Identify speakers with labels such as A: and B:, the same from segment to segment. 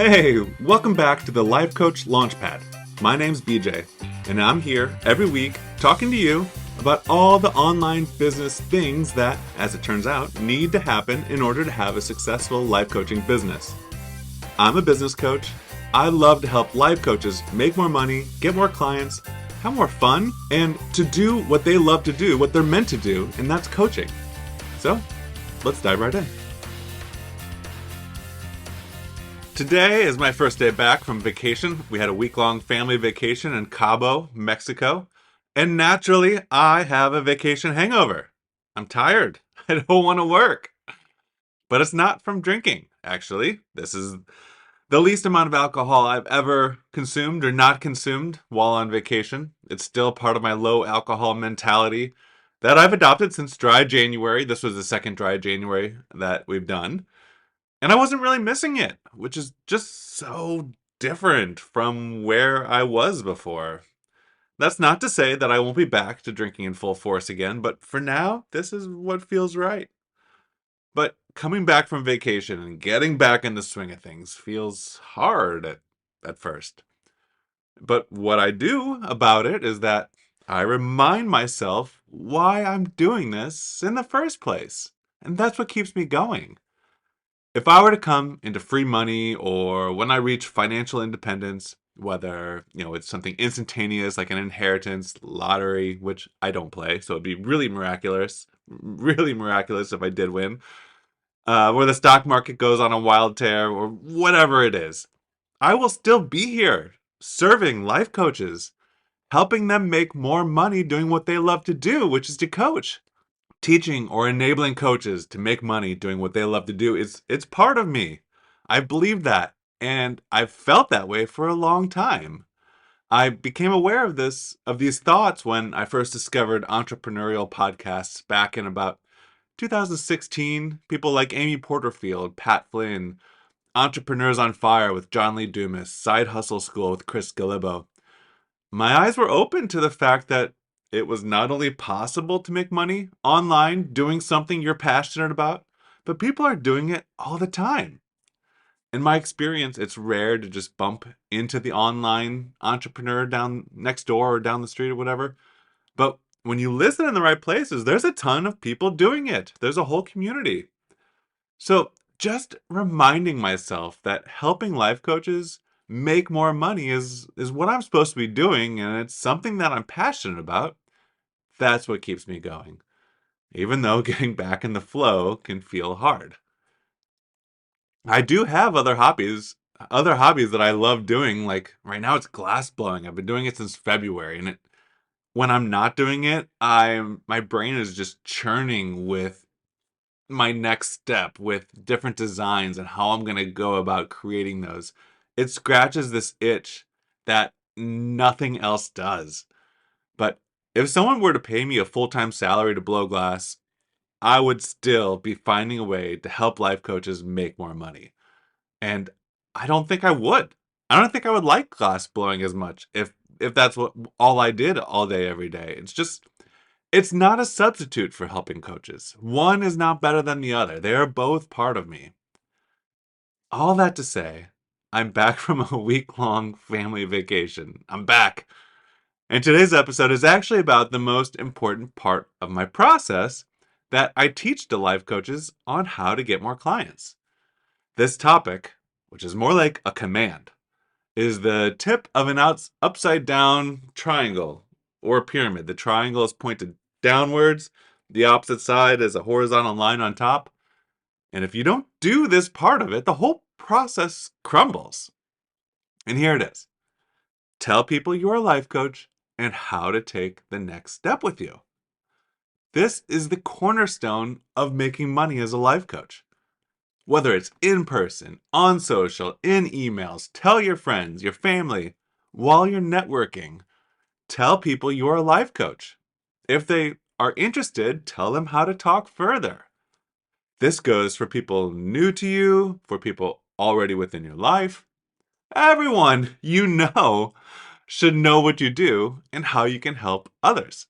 A: Hey, welcome back to the Life Coach Launchpad. My name's BJ, and I'm here every week talking to you about all the online business things that, as it turns out, need to happen in order to have a successful life coaching business. I'm a business coach. I love to help life coaches make more money, get more clients, have more fun, and to do what they love to do, what they're meant to do, and that's coaching. So, let's dive right in. Today is my first day back from vacation. We had a week-long family vacation in Cabo, Mexico. And naturally, I have a vacation hangover. I'm tired. I don't want to work. But it's not from drinking, actually. This is the least amount of alcohol I've ever consumed or not consumed while on vacation. It's still part of my low alcohol mentality that I've adopted since dry January. This was the second dry January that we've done. And I wasn't really missing it, which is just so different from where I was before. That's not to say that I won't be back to drinking in full force again, but for now, this is what feels right. But coming back from vacation and getting back in the swing of things feels hard at first. But what I do about it is that I remind myself why I'm doing this in the first place. And that's what keeps me going. If I were to come into free money or when I reach financial independence, whether, it's something instantaneous like an inheritance, lottery, which I don't play, so it'd be really miraculous if I did win, where the stock market goes on a wild tear or whatever it is, I will still be here serving life coaches, helping them make more money doing what they love to do, which is to coach. Teaching or enabling coaches to make money doing what they love to do, it's part of me. I believe that, and I've felt that way for a long time. I became aware of these thoughts when I first discovered entrepreneurial podcasts back in about 2016. People like Amy Porterfield, Pat Flynn, Entrepreneurs on Fire with John Lee Dumas, Side Hustle School with Chris Gallibo. My eyes were open to the fact that it was not only possible to make money online doing something you're passionate about, but people are doing it all the time. In my experience, it's rare to just bump into the online entrepreneur down next door or down the street or whatever. But when you listen in the right places, there's a ton of people doing it. There's a whole community. So just reminding myself that helping life coaches make more money is what I'm supposed to be doing, and it's something that I'm passionate about. That's what keeps me going, even though getting back in the flow can feel hard. I do have other hobbies that I love doing. Like right now, it's glass blowing. I've been doing it since February, and when I'm not doing it, my brain is just churning with my next step, with different designs and how I'm going to go about creating those. It scratches this itch that nothing else does. But if someone were to pay me a full-time salary to blow glass, I would still be finding a way to help life coaches make more money. And I don't think I would. I don't think I would like glass blowing as much if that's what all I did all day every day. It's not a substitute for helping coaches. One is not better than the other. They are both part of me. All that to say, I'm back from a week-long family vacation. I'm back. And today's episode is actually about the most important part of my process that I teach to life coaches on how to get more clients. This topic, which is more like a command, is the tip of an upside down triangle or pyramid. The triangle is pointed downwards. The opposite side is a horizontal line on top. And if you don't do this part of it, the whole process crumbles. And here it is. Tell people you're a life coach and how to take the next step with you. This is the cornerstone of making money as a life coach. Whether it's in person, on social, in emails, tell your friends, your family, while you're networking, tell people you're a life coach. If they are interested, tell them how to talk further. This goes for people new to you, for people already within your life. Everyone you know should know what you do and how you can help others.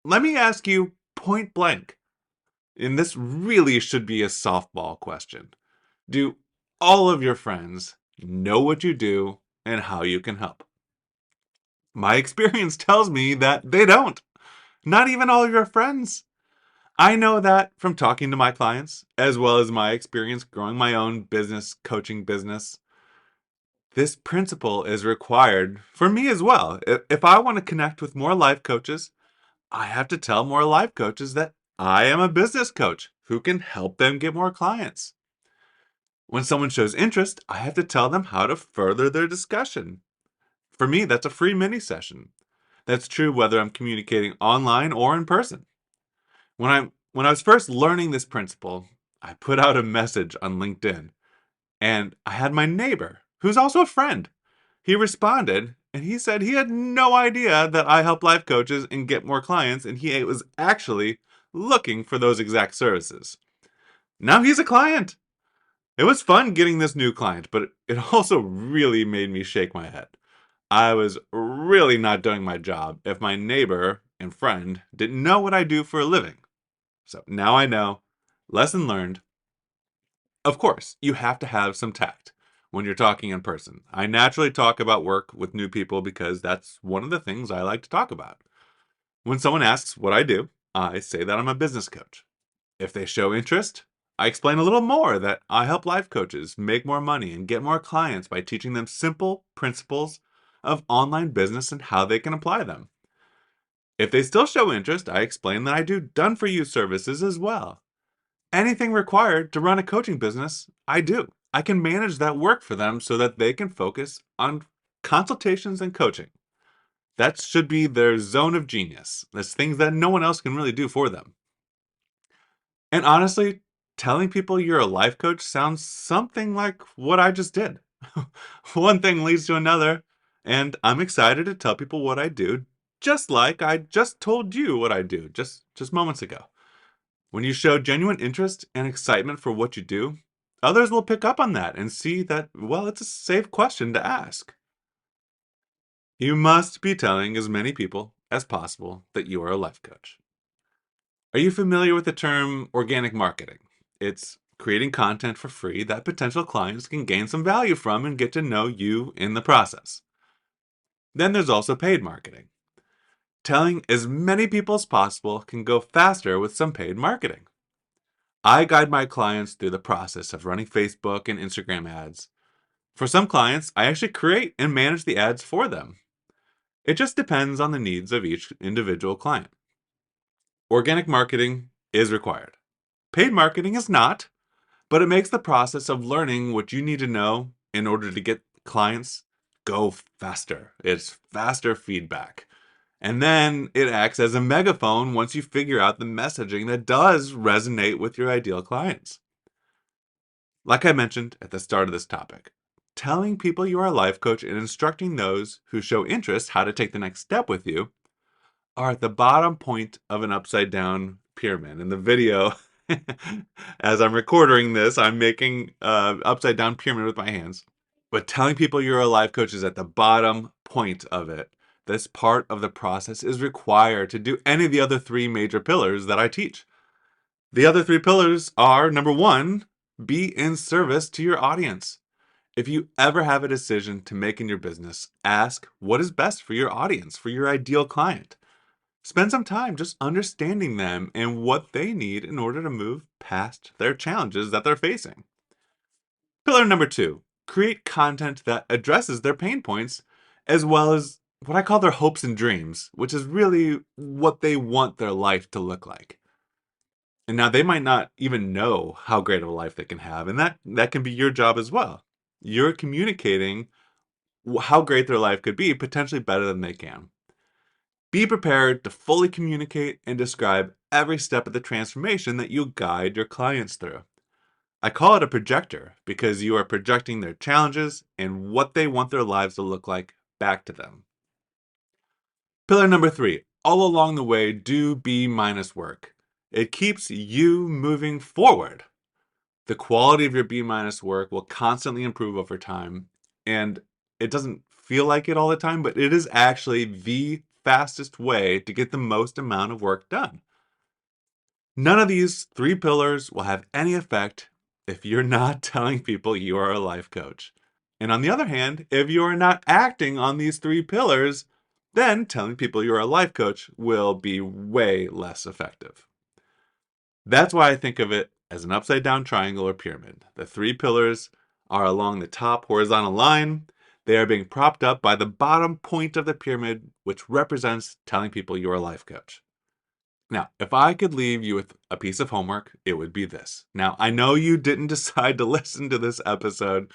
A: Let me ask you point blank, and this really should be a softball question. Do all of your friends Know what you do and how you can help. My experience tells me that they don't. Not even all your friends. I know that from talking to my clients, as well as my experience growing my own business, coaching business. This principle is required for me as well. If I want to connect with more life coaches, I have to tell more life coaches that I am a business coach who can help them get more clients. When someone shows interest, I have to tell them how to further their discussion. For me, that's a free mini session. That's true whether I'm communicating online or in person. When I was first learning this principle, I put out a message on LinkedIn and I had my neighbor, who's also a friend. He responded and he said he had no idea that I help life coaches and get more clients, and he was actually looking for those exact services. Now he's a client. It was fun getting this new client, but it also really made me shake my head. I was really not doing my job if my neighbor and friend didn't know what I do for a living. So now I know. Lesson learned. Of course, you have to have some tact when you're talking in person. I naturally talk about work with new people because that's one of the things I like to talk about. When someone asks what I do, I say that I'm a business coach. If they show interest, I explain a little more that I help life coaches make more money and get more clients by teaching them simple principles of online business and how they can apply them. If they still show interest, I explain that I do done for you services as well. Anything required to run a coaching business, I do. I can manage that work for them so that they can focus on consultations and coaching. That should be their zone of genius. That's things that no one else can really do for them. And honestly, telling people you're a life coach sounds something like what I just did. One thing leads to another, and I'm excited to tell people what I do, just like I just told you what I do just moments ago. When you show genuine interest and excitement for what you do, others will pick up on that and see that, well, it's a safe question to ask. You must be telling as many people as possible that you are a life coach. Are you familiar with the term organic marketing? It's creating content for free that potential clients can gain some value from and get to know you in the process. Then there's also paid marketing. Telling as many people as possible can go faster with some paid marketing. I guide my clients through the process of running Facebook and Instagram ads. For some clients, I actually create and manage the ads for them. It just depends on the needs of each individual client. Organic marketing is required. Paid marketing is not, but it makes the process of learning what you need to know in order to get clients go faster. It's faster feedback. And then it acts as a megaphone once you figure out the messaging that does resonate with your ideal clients. Like I mentioned at the start of this topic, telling people you are a life coach and instructing those who show interest how to take the next step with you are at the bottom point of an upside down pyramid. In the video, as I'm recording this, I'm making upside down pyramid with my hands. But telling people you're a life coach is at the bottom point of it. This part of the process is required to do any of the other three major pillars that I teach. The other three pillars are number one, be in service to your audience. If you ever have a decision to make in your business, ask what is best for your audience, for your ideal client. Spend some time just understanding them and what they need in order to move past their challenges that they're facing. Pillar number two, create content that addresses their pain points as well as what I call their hopes and dreams, which is really what they want their life to look like. And now they might not even know how great of a life they can have, and that can be your job as well. You're communicating how great their life could be, potentially better than they can. Be prepared to fully communicate and describe every step of the transformation that you guide your clients through. I call it a projector because you are projecting their challenges and what they want their lives to look like back to them. Pillar number three, all along the way, do B minus work. It keeps you moving forward. The quality of your B minus work will constantly improve over time. And it doesn't feel like it all the time, but it is actually the fastest way to get the most amount of work done. None of these three pillars will have any effect if you're not telling people you are a life coach. And on the other hand, if you are not acting on these three pillars, then telling people you're a life coach will be way less effective. That's why I think of it as an upside down triangle or pyramid. The three pillars are along the top horizontal line. They are being propped up by the bottom point of the pyramid, which represents telling people you're a life coach. Now, if I could leave you with a piece of homework, it would be this. Now, I know you didn't decide to listen to this episode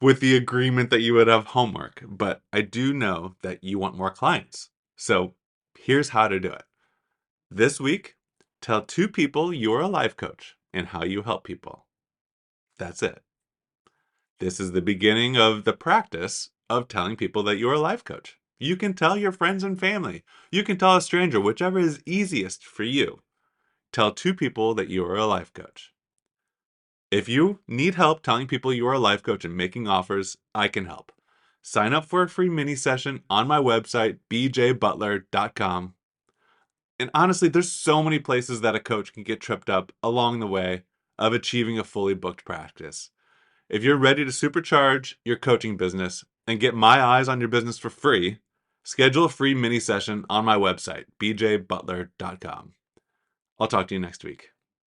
A: with the agreement that you would have homework, but I do know that you want more clients. So here's how to do it. This week, tell two people you're a life coach and how you help people. That's it. This is the beginning of the practice of telling people that you're a life coach. You can tell your friends and family. You can tell a stranger, whichever is easiest for you. Tell two people that you are a life coach. If you need help telling people you are a life coach and making offers, I can help. Sign up for a free mini session on my website, bjbutler.com. And honestly, there's so many places that a coach can get tripped up along the way of achieving a fully booked practice. If you're ready to supercharge your coaching business and get my eyes on your business for free, schedule a free mini session on my website, bjbutler.com. I'll talk to you next week.